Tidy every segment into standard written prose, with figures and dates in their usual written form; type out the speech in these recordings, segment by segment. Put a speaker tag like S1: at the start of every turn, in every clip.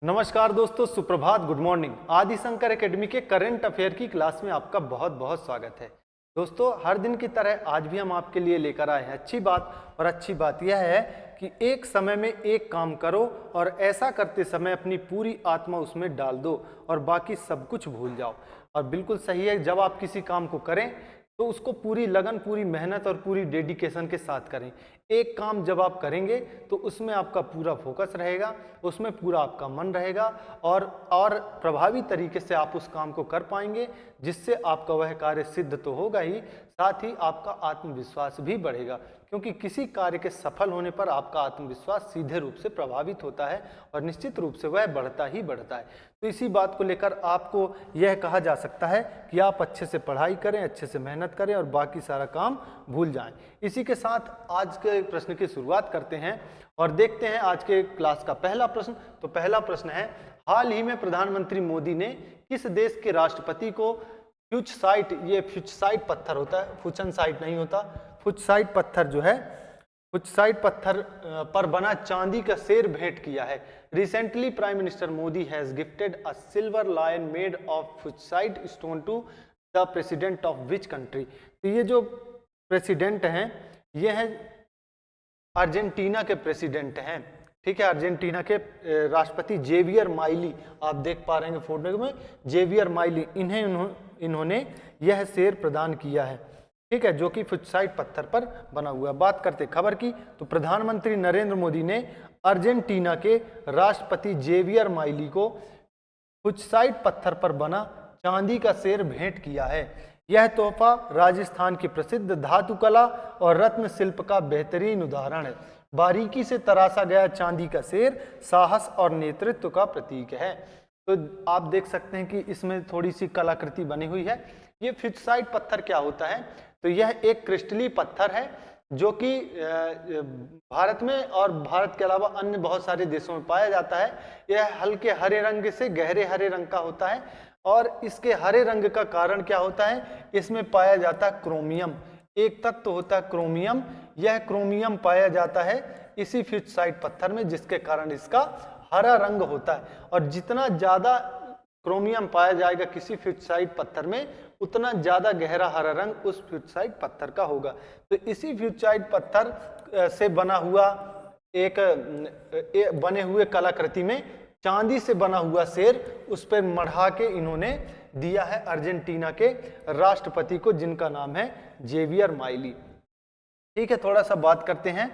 S1: नमस्कार दोस्तों, सुप्रभात, गुड मॉर्निंग। आदि शंकर एकेडमी के करंट अफेयर की क्लास में आपका बहुत बहुत स्वागत है। दोस्तों, हर दिन की तरह आज भी हम आपके लिए लेकर आए हैं अच्छी बात। और अच्छी बात यह है कि एक समय में एक काम करो और ऐसा करते समय अपनी पूरी आत्मा उसमें डाल दो और बाकी सब कुछ भूल जाओ। और बिल्कुल सही है, जब आप किसी काम को करें तो उसको पूरी लगन, पूरी मेहनत और पूरी डेडिकेशन के साथ करें। एक काम जब आप करेंगे तो उसमें आपका पूरा फोकस रहेगा, उसमें पूरा आपका मन रहेगा और प्रभावी तरीके से आप उस काम को कर पाएंगे, जिससे आपका वह कार्य सिद्ध तो होगा ही, साथ ही आपका आत्मविश्वास भी बढ़ेगा। क्योंकि किसी कार्य के सफल होने पर आपका आत्मविश्वास सीधे रूप से प्रभावित होता है और निश्चित रूप से वह बढ़ता ही बढ़ता है। तो इसी बात को लेकर आपको यह कहा जा सकता है कि आप अच्छे से पढ़ाई करें, अच्छे से मेहनत करें और बाकी सारा काम भूल जाएं। इसी के साथ आज के प्रश्न की शुरुआत करते हैं और देखते हैं आज के क्लास का पहला प्रश्न। तो पहला प्रश्न है, हाल ही में प्रधानमंत्री मोदी ने किस देश के राष्ट्रपति को फ्यूचसाइट, ये फ्यूचसाइट पत्थर होता है, फुचनसाइट नहीं होता, फुचसाइट पत्थर जो है, फुचसाइट पत्थर पर बना चांदी का शेर भेंट किया है। Recently prime minister Modi has gifted a silver lion made of fuchsite stone to the president of which country. तो ये जो प्रेसिडेंट हैं, ये हैं अर्जेंटीना के प्रेसिडेंट हैं। ठीक है, अर्जेंटीना के राष्ट्रपति जेवियर माइली, आप देख पा रहे हैं फोटो में, जेवियर माइली, इन्होंने यह शेर प्रदान किया है। ठीक है, जो कि फुचसाइट पत्थर पर बना हुआ है। बात करते खबर की, तो प्रधानमंत्री नरेंद्र मोदी ने अर्जेंटीना के राष्ट्रपति जेवियर माइली को फुचसाइट पत्थर पर बना चांदी का शेर भेंट किया है। यह तोहफा राजस्थान की प्रसिद्ध धातुकला और रत्न शिल्प का बेहतरीन उदाहरण है। बारीकी से तराशा गया चांदी का शेर साहस और नेतृत्व का प्रतीक है। तो आप देख सकते हैं कि इसमें थोड़ी सी कलाकृति बनी हुई है। ये फ्यूचसाइट पत्थर क्या होता है? तो यह एक क्रिस्टली पत्थर है जो कि भारत में और भारत के अलावा अन्य बहुत सारे देशों में पाया जाता है। यह हल्के हरे रंग से गहरे हरे रंग का होता है और इसके हरे रंग का कारण क्या होता है? इसमें पाया जाता है क्रोमियम, एक तत्व होता है क्रोमियम। यह क्रोमियम पाया जाता है इसी फ्यूचसाइट पत्थर में, जिसके कारण इसका हरा रंग होता है। और जितना ज्यादा क्रोमियम पाया जाएगा किसी फ्यूचसाइट पत्थर में, उतना ज्यादा गहरा हरा रंग उस फ्यूचसाइट पत्थर का होगा। तो इसी फ्यूचसाइट पत्थर से बना हुआ बने हुए कलाकृति में चांदी से बना हुआ शेर उस पर मढ़ा के इन्होंने दिया है अर्जेंटीना के राष्ट्रपति को, जिनका नाम है जेवियर माइली। ठीक है, थोड़ा सा बात करते हैं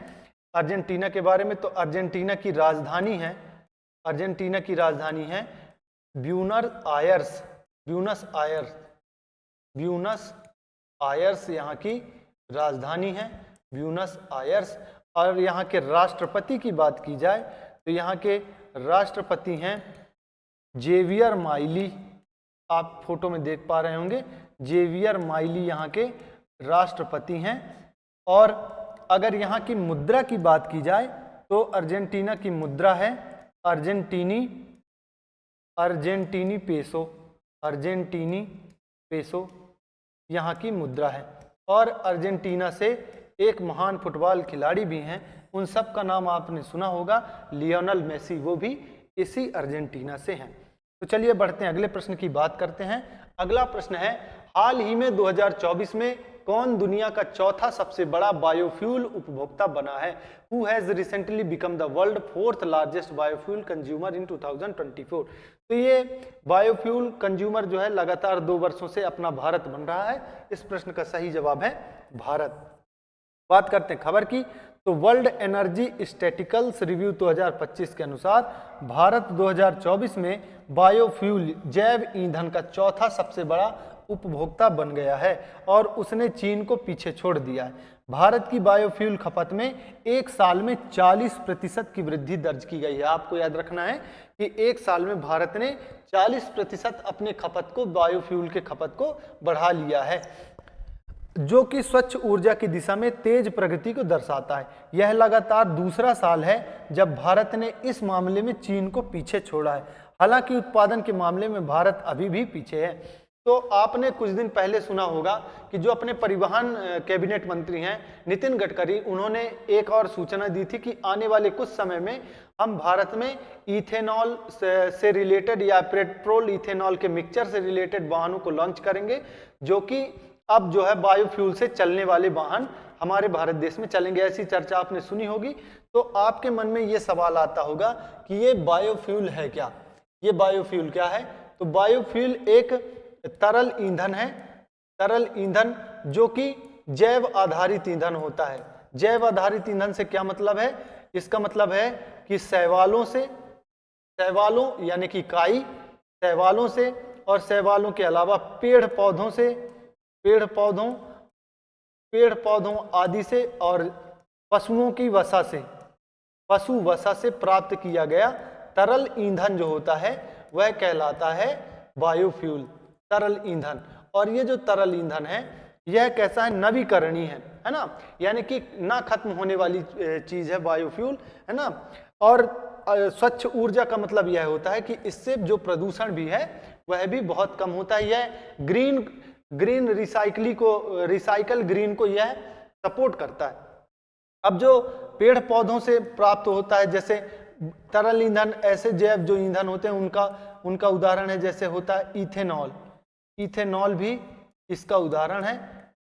S1: अर्जेंटीना के बारे में। तो अर्जेंटीना की राजधानी है, अर्जेंटीना की राजधानी है Buenos Aires, Buenos Aires, Buenos Aires यहाँ की राजधानी है, ब्यूनस आयर्स। और यहाँ के राष्ट्रपति की बात की जाए तो यहाँ के राष्ट्रपति हैं जेवियर माइली, आप फोटो में देख पा रहे होंगे, जेवियर माइली यहाँ के राष्ट्रपति हैं। और अगर यहाँ की मुद्रा की बात की जाए तो अर्जेंटीना की मुद्रा है अर्जेंटीनी पेसो, अर्जेंटीनी पेसो यहाँ की मुद्रा है। और अर्जेंटीना से एक महान फुटबॉल खिलाड़ी भी हैं, उन सब का नाम आपने सुना होगा, लियोनेल मेसी, वो भी इसी अर्जेंटीना से हैं। तो चलिए बढ़ते हैं, अगले प्रश्न की बात करते हैं। अगला प्रश्न है, हाल ही में 2024 में कौन दुनिया का चौथा सबसे बड़ा बायोफ्यूल उपभोक्ता बना है? Who has recently become the world fourth largest biofuel consumer in 2024? तो ये बायोफ्यूल कंज्यूमर जो है लगातार 2 वर्षों से अपना भारत बन रहा है। इस प्रश्न का सही जवाब है भारत। बात करते हैं खबर की, तो वर्ल्ड एनर्जी स्टैटिकल्स रिव्यू 2025 के अनुसार भारत 2024 में बायोफ्यूल जैव ईंधन का चौथा सबसे बड़ा उपभोक्ता बन गया है और उसने चीन को पीछे छोड़ दिया है। भारत की बायोफ्यूल खपत में एक साल में 40% की वृद्धि दर्ज की गई है। आपको याद रखना है कि एक साल में भारत ने 40% अपने खपत को, बायोफ्यूल के खपत को बढ़ा लिया है, जो कि स्वच्छ ऊर्जा की दिशा में तेज प्रगति को दर्शाता है। यह लगातार दूसरा साल है जब भारत ने इस मामले में चीन को पीछे छोड़ा है। हालांकि उत्पादन के मामले में भारत अभी भी पीछे है। तो आपने कुछ दिन पहले सुना होगा कि जो अपने परिवहन कैबिनेट मंत्री हैं नितिन गडकरी, उन्होंने एक और सूचना दी थी कि आने वाले कुछ समय में हम भारत में इथेनॉल से रिलेटेड या पेट्रोल इथेनॉल के मिक्सचर से रिलेटेड वाहनों को लॉन्च करेंगे, जो कि अब जो है बायोफ्यूल से चलने वाले वाहन हमारे भारत देश में चलेंगे। ऐसी चर्चा आपने सुनी होगी। तो आपके मन में ये सवाल आता होगा कि ये बायोफ्यूल है क्या? ये बायोफ्यूल क्या है? तो बायोफ्यूल एक तरल ईंधन है, तरल ईंधन जो कि जैव आधारित ईंधन होता है। जैव आधारित ईंधन से क्या मतलब है? इसका मतलब है कि शैवालों यानी कि काई, शैवालों से और शैवालों के अलावा पेड़ पौधों आदि से और पशुओं की वसा से, पशु वसा से प्राप्त किया गया तरल ईंधन जो होता है वह कहलाता है बायोफ्यूल, तरल ईंधन। और ये जो तरल ईंधन है यह कैसा है? नवीकरणीय है ना, यानी कि ना खत्म होने वाली चीज है बायोफ्यूल, है ना। और स्वच्छ ऊर्जा का मतलब यह होता है कि इससे जो प्रदूषण भी है वह भी बहुत कम होता है। यह ग्रीन रिसाइकल ग्रीन को यह सपोर्ट करता है। अब जो पेड़ पौधों से प्राप्त होता है जैसे तरल ईंधन, ऐसे जैव जो ईंधन होते हैं उनका उदाहरण है, जैसे होता है इथेनॉल। इथेनॉल भी इसका उदाहरण है,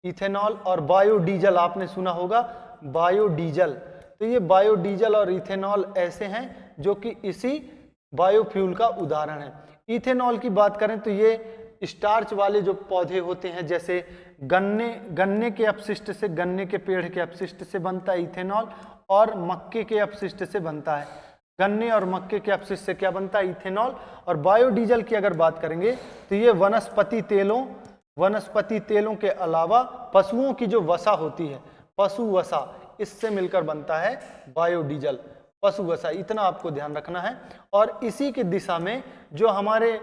S1: इथेनॉल। और बायोडीजल आपने सुना होगा, बायोडीजल। तो ये बायोडीजल और इथेनॉल ऐसे हैं जो कि इसी बायोफ्यूल का उदाहरण है। इथेनॉल की बात करें तो ये स्टार्च वाले जो पौधे होते हैं, जैसे गन्ने के अपशिष्ट से, गन्ने के पेड़ के अपशिष्ट से बनता है इथेनॉल, और मक्के के अपशिष्ट से बनता है। गन्ने और मक्के के अपशिष्ट से क्या बनता है? इथेनॉल। और बायोडीजल की अगर बात करेंगे तो ये वनस्पति तेलों के अलावा पशुओं की जो वसा होती है, पशु वसा, इससे मिलकर बनता है बायोडीजल, पशु वसा। इतना आपको ध्यान रखना है। और इसी की दिशा में जो हमारे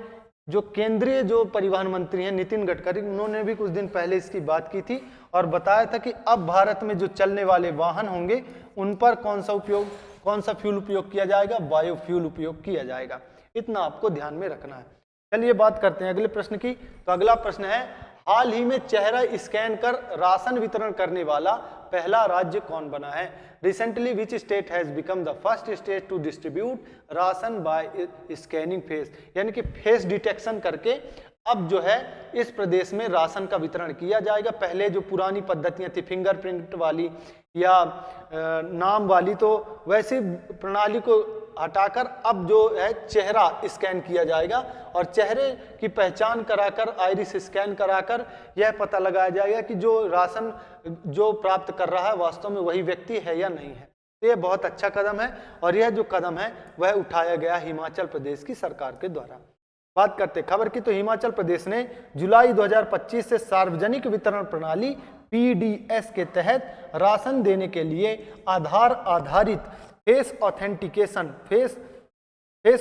S1: जो केंद्रीय जो परिवहन मंत्री हैं नितिन गडकरी, उन्होंने भी कुछ दिन पहले इसकी बात की थी और बताया था कि अब भारत में जो चलने वाले वाहन होंगे उन पर कौन सा फ्यूल उपयोग किया जाएगा? बायोफ्यूल उपयोग किया जाएगा। इतना आपको ध्यान में रखना है। चलिए बात करते हैं अगले प्रश्न की। तो अगला प्रश्न है, हाल ही में चेहरा स्कैन कर राशन वितरण करने वाला पहला राज्य कौन बना है? Recently which state has become the first state to distribute ration by scanning face, यानी कि फेस डिटेक्शन करके अब जो है इस प्रदेश में राशन का वितरण किया जाएगा। पहले जो पुरानी पद्धतियां थी फिंगरप्रिंट वाली या नाम वाली, तो वैसी प्रणाली को हटाकर अब जो है चेहरा स्कैन किया जाएगा और चेहरे की पहचान कराकर, आइरिस स्कैन कराकर यह पता लगाया जाएगा कि जो राशन जो प्राप्त कर रहा है वास्तव में वही व्यक्ति है या नहीं है। तो यह बहुत अच्छा कदम है और यह जो कदम है वह उठाया गया हिमाचल प्रदेश की सरकार के द्वारा। बात करते खबर की, तो हिमाचल प्रदेश ने जुलाई 2025 से सार्वजनिक वितरण प्रणाली PDS के तहत राशन देने के लिए आधार आधारित फेस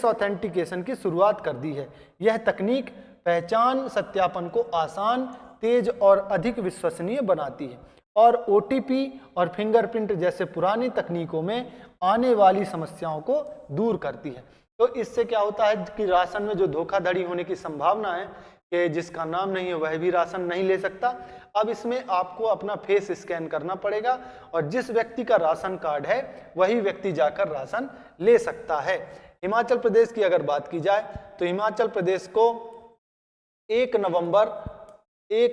S1: ऑथेंटिकेशन की शुरुआत कर दी है। यह तकनीक पहचान सत्यापन को आसान, तेज और अधिक विश्वसनीय बनाती है और OTP और फिंगरप्रिंट जैसे पुरानी तकनीकों में आने वाली समस्याओं को दूर करती है। तो इससे क्या होता है कि राशन में जो धोखाधड़ी होने की संभावना है कि जिसका नाम नहीं है वह भी राशन नहीं ले सकता, अब इसमें आपको अपना फेस स्कैन करना पड़ेगा और जिस व्यक्ति का राशन कार्ड है वही व्यक्ति जाकर राशन ले सकता है। हिमाचल प्रदेश की अगर बात की जाए तो हिमाचल प्रदेश को 1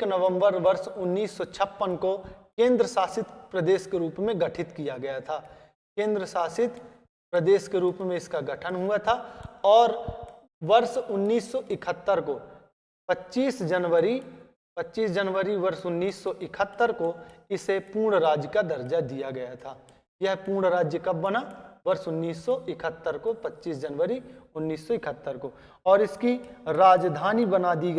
S1: नवंबर वर्ष 1956 को केंद्र शासित प्रदेश के रूप में गठित किया गया था। केंद्र शासित प्रदेश के रूप में इसका गठन हुआ था और वर्ष 1971 को 25 जनवरी वर्ष 1971 को इसे पूर्ण राज्य का दर्जा दिया गया था। यह पूर्ण राज्य कब बना? वर्ष 1971 को, 25 जनवरी 1971 को। और इसकी राजधानी बना दी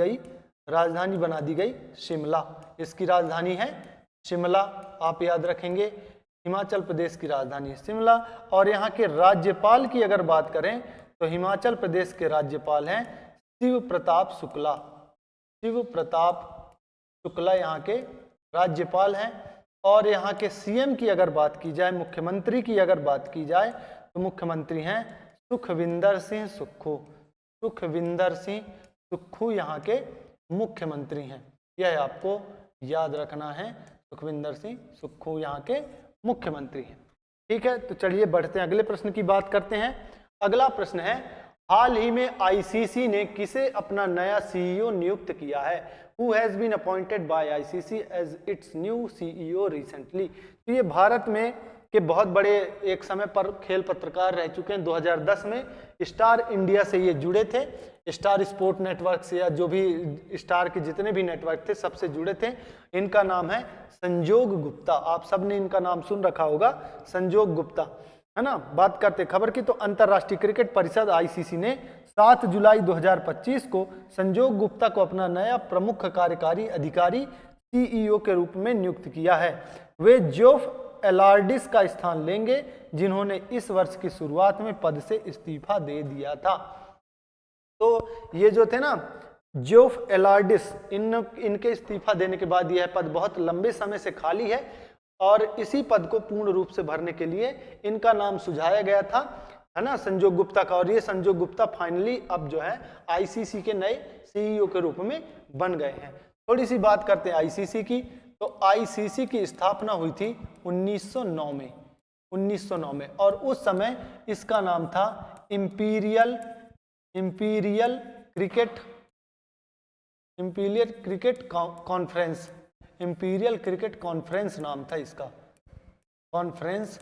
S1: गई शिमला। इसकी राजधानी है शिमला, आप याद रखेंगे, हिमाचल प्रदेश की राजधानी है शिमला। और यहाँ के राज्यपाल की अगर बात करें तो हिमाचल प्रदेश के राज्यपाल हैं शिव प्रताप शुक्ला यहाँ के राज्यपाल हैं। और यहाँ के CM की अगर बात की जाए, मुख्यमंत्री की अगर बात की जाए तो मुख्यमंत्री हैं सुखविंदर सिंह सुक्खू यहाँ के मुख्यमंत्री हैं। यह आपको याद रखना है। सुखविंदर सिंह सुक्खू यहाँ के मुख्यमंत्री हैं। ठीक है, तो चलिए बढ़ते हैं, अगले प्रश्न की बात करते हैं। अगला प्रश्न है, हाल ही में आईसीसी ने किसे अपना नया सीईओ नियुक्त किया है? Who has been appointed by ICC as its new CEO recently? तो ये भारत में के बहुत बड़े एक समय पर खेल पत्रकार रह चुके हैं। 2010 में स्टार इंडिया से ये जुड़े थे, स्टार स्पोर्ट नेटवर्क से, या जो भी स्टार के जितने भी नेटवर्क थे सबसे जुड़े थे। इनका नाम है संजोग गुप्ता। आप सब ने इनका नाम सुन रखा होगा, संजोग गुप्ता, है ना। बात करते खबर की, तो अंतर्राष्ट्रीय क्रिकेट परिषद आईसीसी ने 7 जुलाई 2025 को संजोग गुप्ता को अपना नया प्रमुख कार्यकारी अधिकारी सीईओ के रूप में नियुक्त किया है। वे जोफ एलार्डिस का स्थान लेंगे, जिन्होंने इस वर्ष की शुरुआत में पद से इस्तीफा दे दिया था। तो ये जो थे ना जोफ एलार्डिस, इनके इस्तीफा देने के बाद यह पद बहुत लंबे समय से खाली है और इसी पद को पूर्ण रूप से भरने के लिए इनका नाम सुझाया गया था, है ना, संजोग गुप्ता का। और ये संजोग गुप्ता फाइनली अब जो है आईसीसी के नए सीईओ के रूप में बन गए हैं। थोड़ी सी बात करते हैं आईसीसी की। तो आईसीसी की स्थापना हुई थी 1909 में और उस समय इसका नाम था इंपीरियल क्रिकेट कॉन्फ्रेंस नाम था इसका, कॉन्फ्रेंस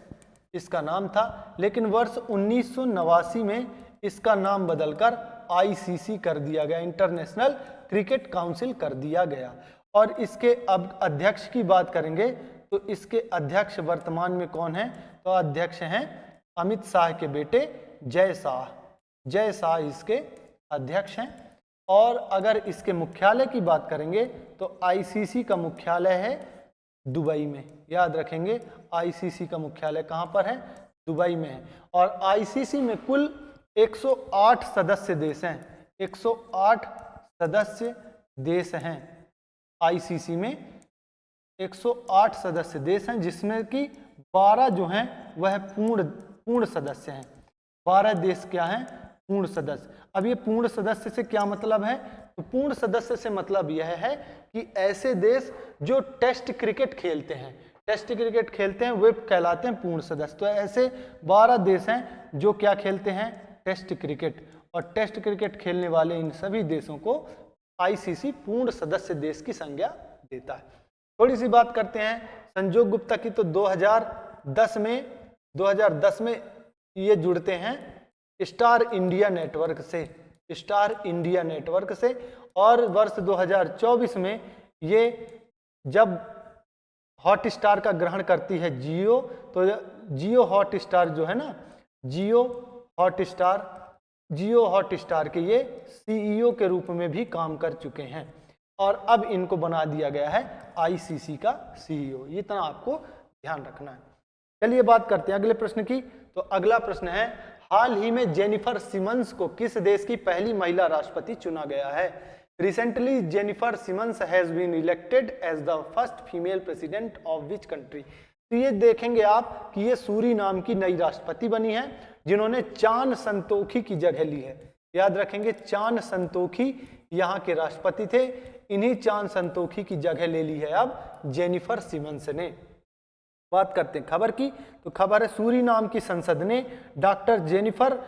S1: इसका नाम था। लेकिन वर्ष 1989 में इसका नाम बदलकर आईसीसी कर दिया गया, इंटरनेशनल क्रिकेट काउंसिल कर दिया गया। और इसके अब अध्यक्ष की बात करेंगे तो इसके अध्यक्ष वर्तमान में कौन है? तो अध्यक्ष हैं अमित शाह के बेटे जय शाह इसके अध्यक्ष हैं। और अगर इसके मुख्यालय की बात करेंगे तो आईसीसी का मुख्यालय है दुबई में। याद रखेंगे, आईसीसी का मुख्यालय कहाँ पर है? दुबई में है। और आईसीसी में कुल 108 सदस्य देश हैं, 108 सदस्य देश हैं। आईसीसी में 108 सदस्य देश हैं, जिसमें कि 12 जो हैं वह पूर्ण सदस्य हैं। 12 देश क्या हैं? पूर्ण सदस्य। अब ये पूर्ण सदस्य से क्या मतलब है? तो पूर्ण सदस्य से मतलब यह है कि ऐसे देश जो टेस्ट क्रिकेट खेलते हैं वे कहलाते हैं पूर्ण सदस्य। तो ऐसे 12 देश हैं जो क्या खेलते हैं? Test cricket. और टेस्ट क्रिकेट खेलने वाले इन सभी देशों को आईसीसी पूर्ण सदस्य देश की संज्ञा देता है। थोड़ी सी बात करते हैं संजोग गुप्ता की। तो 2010 में ये जुड़ते हैं स्टार इंडिया नेटवर्क से। और वर्ष 2024 में ये जब हॉट स्टार का ग्रहण करती है जियो, तो जियो हॉट स्टार जो है ना, जियो हॉट स्टार के ये सीईओ के रूप में भी काम कर चुके हैं और अब इनको बना दिया गया है आईसीसी का सीईओ। ये इतना आपको ध्यान रखना है। चलिए बात करते हैं अगले प्रश्न की। तो अगला प्रश्न है, हाल ही में जेनिफर सिमंस को किस देश की पहली महिला राष्ट्रपति चुना गया है? Recently Jennifer Simmons has been elected as the first female president of which country? तो ये देखेंगे आप कि ये सूरीनाम की नई राष्ट्रपति बनी है, जिन्होंने चान संतोखी की जगह ली है। याद रखेंगे, चान संतोखी यहाँ के राष्ट्रपति थे, इन्हीं चान संतोखी की जगह ले ली है अब जेनिफर सिमंस ने। बात करते हैं खबर की। तो खबर है, सूरीनाम की संसद ने डॉक्टर जेनिफर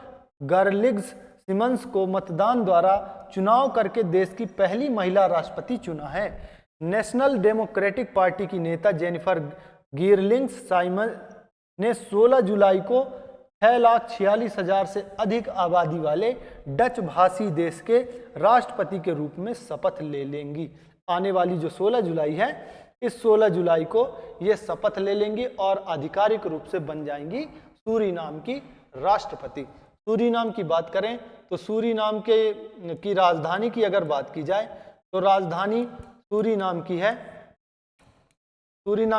S1: गर्लिग्स सिमंस को मतदान द्वारा चुनाव करके देश की पहली महिला राष्ट्रपति चुना है। नेशनल डेमोक्रेटिक पार्टी की नेता जेनिफर गिरलिंग्स साइमन ने 16 जुलाई को 6,46,000 से अधिक आबादी वाले डच भाषी देश के राष्ट्रपति के रूप में शपथ ले लेंगी। आने वाली जो 16 जुलाई है, इस 16 जुलाई को ये शपथ ले लेंगी और आधिकारिक रूप से बन जाएंगी सूरीनाम की राष्ट्रपति। सूरीनाम की बात करें तो सूरीनाम की राजधानी की अगर बात की जाए तो राजधानी सूरीनाम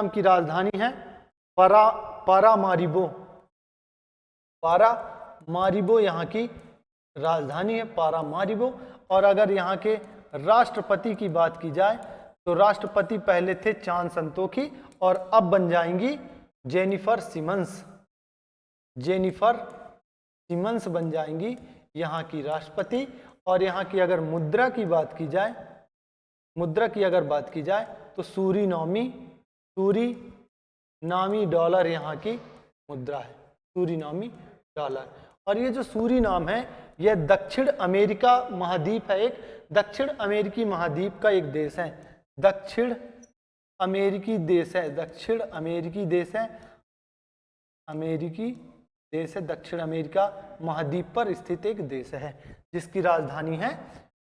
S1: की राजधानी है पारामारिबो यहाँ की राजधानी है, पारामारिबो। और अगर यहाँ के राष्ट्रपति की बात की जाए तो राष्ट्रपति पहले थे चान संतोखी और अब बन जाएंगी जेनिफर सिमंस बन जाएंगी यहाँ की राष्ट्रपति। और यहाँ की अगर मुद्रा की बात की जाए मुद्रा की अगर बात की जाए तो सूरीनामी डॉलर यहाँ की मुद्रा है, सूरीनामी डॉलर। और ये जो सूरीनाम है यह दक्षिण अमेरिका महाद्वीप है, एक दक्षिण अमेरिकी महाद्वीप का एक देश है, दक्षिण अमेरिकी देश है, दक्षिण अमेरिकी देश है, अमेरिकी देश है, दक्षिण अमेरिका महाद्वीप पर स्थित एक देश है जिसकी राजधानी है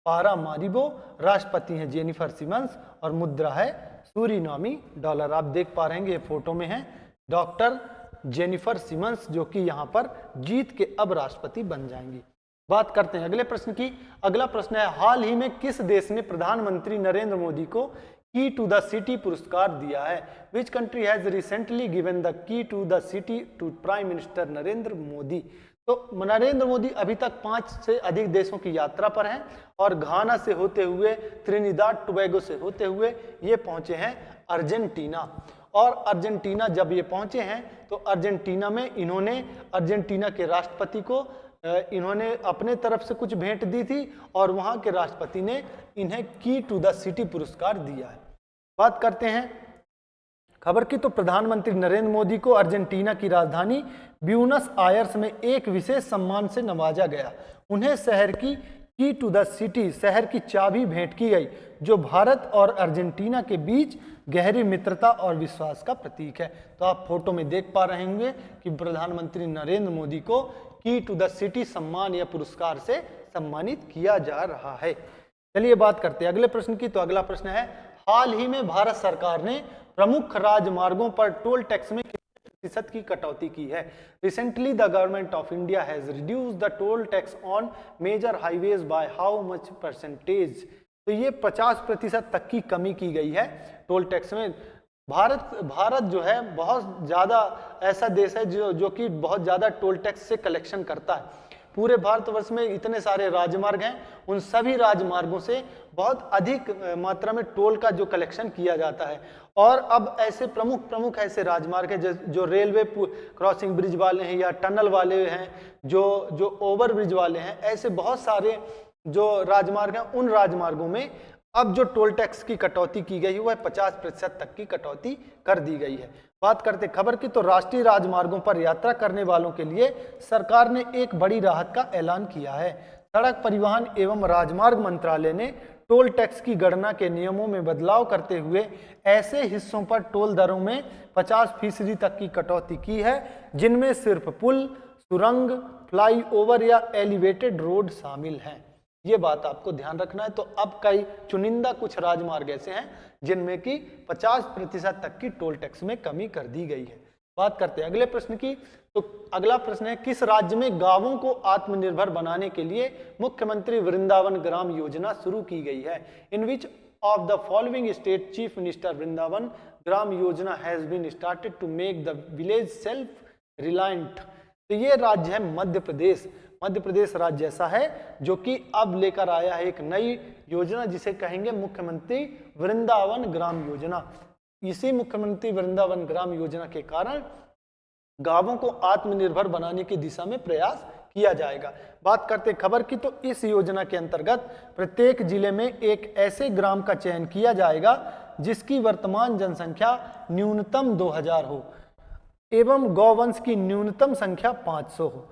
S1: पारामारिबो, राष्ट्रपति हैं जेनिफर सिमन्स और मुद्रा है सूरीनामी डॉलर। आप देख पा रहे हैं ये फोटो में है डॉक्टर जेनिफर सिमन्स जो कि यहाँ पर जीत के अब राष्ट्रपति बन जाएंगी। बात करते हैं अगले प्रश्न की। अगला प्रश्न है हाल ही में किस देश ने प्रधानमंत्री नरेंद्र मोदी को की टू द सिटी पुरस्कार दिया है? Which country has recently given the key to the city to prime minister Narendra Modi? तो नरेंद्र मोदी अभी तक 5 से अधिक देशों की यात्रा पर हैं और घाना से होते हुए, त्रिनिदाद टोबैगो से होते हुए ये पहुंचे हैं अर्जेंटीना। और अर्जेंटीना जब ये पहुंचे हैं तो अर्जेंटीना में इन्होंने अर्जेंटीना के राष्ट्रपति को इन्होंने अपने तरफ से कुछ भेंट दी थी और वहां के राष्ट्रपति ने इन्हें की टू द सिटी पुरस्कार दिया है। बात करते हैं खबर की। तो प्रधानमंत्री नरेंद्र मोदी को अर्जेंटीना की राजधानी ब्यूनस आयर्स में एक विशेष सम्मान से नवाजा गया। उन्हें शहर की टू द सिटी, शहर की चाबी भेंट की गई जो भारत और अर्जेंटीना के बीच गहरी मित्रता और विश्वास का प्रतीक है। तो आप फोटो में देख पा रहे होंगे कि प्रधानमंत्री नरेंद्र मोदी को की टू द सिटी सम्मान या पुरस्कार से सम्मानित किया जा रहा है। चलिए बात करते हैं अगले प्रश्न की। तो अगला प्रश्न है हाल ही में भारत सरकार ने प्रमुख राजमार्गों पर टोल टैक्स में कितने प्रतिशत की कटौती की है? Recently the government of India has reduced the toll tax on major highways by how much percentage? तो ये 50% तक की कमी की गई है टोल टैक्स में। भारत जो है बहुत ज़्यादा ऐसा देश है जो कि बहुत ज़्यादा टोल टैक्स से कलेक्शन करता है। पूरे भारतवर्ष में इतने सारे राजमार्ग हैं, उन सभी राजमार्गों से बहुत अधिक मात्रा में टोल का जो कलेक्शन किया जाता है। और अब ऐसे प्रमुख ऐसे राजमार्ग हैं जो रेलवे क्रॉसिंग ब्रिज वाले हैं या टनल वाले हैं, जो ओवर ब्रिज वाले हैं, ऐसे बहुत सारे जो राजमार्ग हैं उन राजमार्गों में अब जो टोल टैक्स की कटौती की गई है वह 50% तक की कटौती कर दी गई है। बात करते खबर की। तो राष्ट्रीय राजमार्गों पर यात्रा करने वालों के लिए सरकार ने एक बड़ी राहत का ऐलान किया है। सड़क परिवहन एवं राजमार्ग मंत्रालय ने टोल टैक्स की गणना के नियमों में बदलाव करते हुए ऐसे हिस्सों पर टोल दरों में 50% तक की कटौती की है जिनमें सिर्फ पुल, सुरंग, फ्लाईओवर या एलिवेटेड रोड शामिल हैं। ये बात आपको ध्यान रखना है। तो अब कई चुनिंदा कुछ राजमार्ग ऐसे हैं जिनमें कि 50% तक की टोल टैक्स में कमी कर दी गई है। बात करते हैं अगले प्रश्न की। तो अगला प्रश्न है किस राज्य में गांवों को आत्मनिर्भर बनाने के लिए मुख्यमंत्री वृंदावन ग्राम योजना शुरू की गई है? In which of the following state chief minister Vrindavan Gram Yojana has been started to make the village self reliant? तो ये राज्य है मध्य प्रदेश। मध्य प्रदेश राज्य ऐसा है जो कि अब लेकर आया है एक नई योजना जिसे कहेंगे मुख्यमंत्री वृंदावन ग्राम योजना। इसी मुख्यमंत्री वृंदावन ग्राम योजना के कारण गांवों को आत्मनिर्भर बनाने की दिशा में प्रयास किया जाएगा। बात करते खबर की। तो इस योजना के अंतर्गत प्रत्येक जिले में एक ऐसे ग्राम का चयन किया जाएगा जिसकी वर्तमान जनसंख्या न्यूनतम 2000 हो एवं गौवंश की न्यूनतम संख्या 500 हो।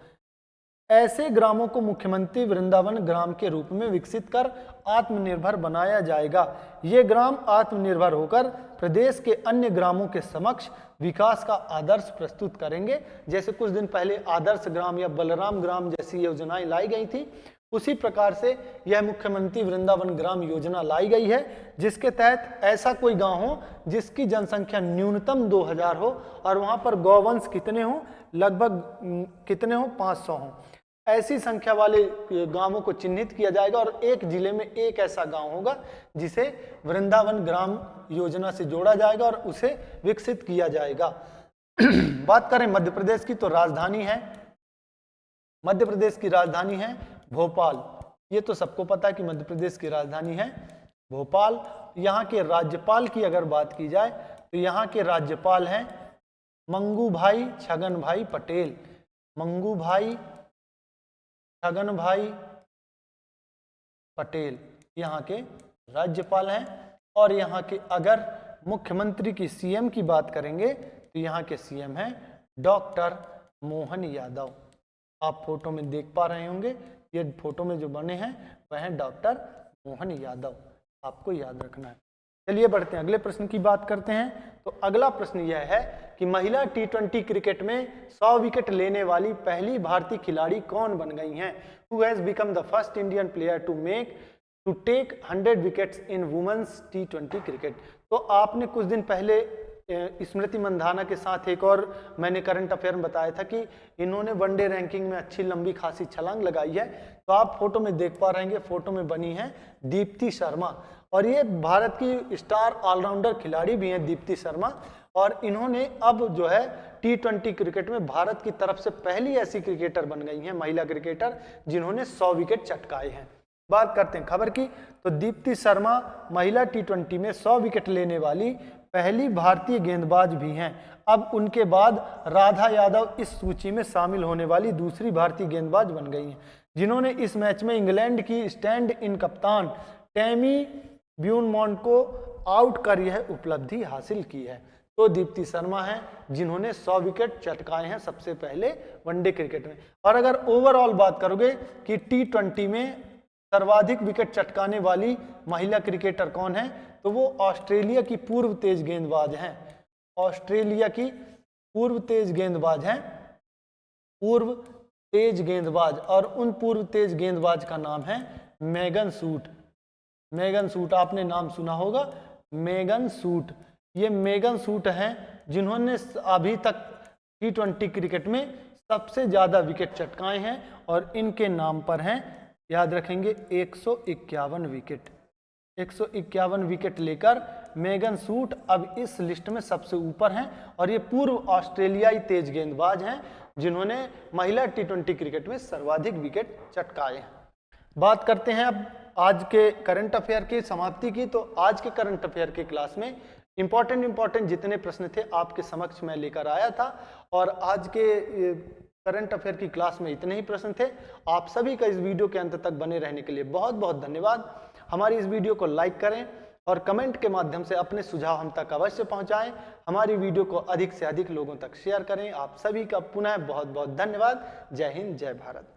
S1: ऐसे ग्रामों को मुख्यमंत्री वृंदावन ग्राम के रूप में विकसित कर आत्मनिर्भर बनाया जाएगा। ये ग्राम आत्मनिर्भर होकर प्रदेश के अन्य ग्रामों के समक्ष विकास का आदर्श प्रस्तुत करेंगे। जैसे कुछ दिन पहले आदर्श ग्राम या बलराम ग्राम जैसी योजनाएं लाई गई थी, उसी प्रकार से यह मुख्यमंत्री वृंदावन ग्राम योजना लाई गई है जिसके तहत ऐसा कोई गांव हो जिसकी जनसंख्या न्यूनतम 2000 हो और वहां पर गौवंश कितने हो, लगभग कितने हो, 500 हो। ऐसी संख्या वाले गांवों को चिन्हित किया जाएगा और एक जिले में एक ऐसा गांव होगा जिसे वृंदावन ग्राम योजना से जोड़ा जाएगा और उसे विकसित किया जाएगा। बात करें मध्य प्रदेश की। तो राजधानी है, मध्य प्रदेश की राजधानी है भोपाल। ये तो सबको पता है कि मध्य प्रदेश की राजधानी है भोपाल। यहाँ के राज्यपाल की अगर बात की जाए तो यहाँ के राज्यपाल हैं मंगू भाई छगन भाई पटेल। मंगू भाई छगन भाई पटेल यहाँ के राज्यपाल हैं। और यहाँ के अगर मुख्यमंत्री की सीएम की बात करेंगे तो यहाँ के सीएम हैं डॉक्टर मोहन यादव। आप फोटो में देख पा रहे होंगे, ये फोटो में जो बने हैं वह हैं डॉक्टर मोहन यादव, आपको याद रखना है। चलिए बढ़ते हैं, अगले प्रश्न की बात करते हैं। तो अगला प्रश्न यह है कि महिला T20 क्रिकेट में 100 विकेट लेने वाली पहली भारतीय खिलाड़ी कौन बन गई हैं? Who has become the first Indian player to take 100 wickets in women's T20 cricket? तो आपने कुछ दिन पहले स्मृति मंधाना के साथ एक और मैंने करंट अफेयर में बताया था कि इन्होंने वनडे रैंकिंग में अच्छी लंबी खासी छलांग लगाई है। तो आप फोटो में देख पा रहे हैं, फोटो में बनी है दीप्ति शर्मा, और ये भारत की स्टार ऑलराउंडर खिलाड़ी भी हैं दीप्ति शर्मा। और इन्होंने अब जो है T20 क्रिकेट में भारत की तरफ से पहली ऐसी क्रिकेटर बन गई हैं, महिला क्रिकेटर, जिन्होंने 100 विकेट चटकाए हैं। बात करते हैं खबर की, तो दीप्ति शर्मा महिला T20 में 100 विकेट लेने वाली पहली भारतीय गेंदबाज भी हैं। अब उनके बाद राधा यादव इस सूची में शामिल होने वाली दूसरी भारतीय गेंदबाज बन गई हैं, जिन्होंने इस मैच में इंग्लैंड की स्टैंड इन कप्तान टैमी ब्यूनमॉन्ट को आउट कर यह उपलब्धि हासिल की है। तो दीप्ति शर्मा हैं जिन्होंने 100 विकेट चटकाए हैं सबसे पहले वनडे क्रिकेट में। और अगर ओवरऑल बात करोगे कि T20 में सर्वाधिक विकेट चटकाने वाली महिला क्रिकेटर कौन है, तो वो ऑस्ट्रेलिया की पूर्व तेज गेंदबाज हैं। ऑस्ट्रेलिया की पूर्व तेज गेंदबाज हैं, पूर्व तेज गेंदबाज, और उन पूर्व तेज गेंदबाज का नाम है मेगन सूट। मेगन सूट आपने नाम सुना होगा, मेगन सूट। ये मेगन सूट हैं जिन्होंने अभी तक T20 क्रिकेट में सबसे ज्यादा विकेट चटकाए हैं, और इनके नाम पर हैं, याद रखेंगे, 151 विकेट। 151 विकेट लेकर मेगन सूट अब इस लिस्ट में सबसे ऊपर हैं, और ये पूर्व ऑस्ट्रेलियाई तेज गेंदबाज हैं जिन्होंने महिला T20 क्रिकेट में सर्वाधिक विकेट चटकाए हैं। बात करते हैं अब आज के करंट अफेयर की समाप्ति की। तो आज के करंट अफेयर के क्लास में इंपॉर्टेंट जितने प्रश्न थे आपके समक्ष मैं लेकर आया था, और आज के करंट अफेयर की क्लास में इतने ही प्रश्न थे। आप सभी का इस वीडियो के अंत तक बने रहने के लिए बहुत बहुत धन्यवाद। हमारी इस वीडियो को लाइक करें और कमेंट के माध्यम से अपने सुझाव हम तक अवश्य पहुंचाएं। हमारी वीडियो को अधिक से अधिक लोगों तक शेयर करें। आप सभी का पुनः बहुत बहुत धन्यवाद। जय हिंद, जय भारत।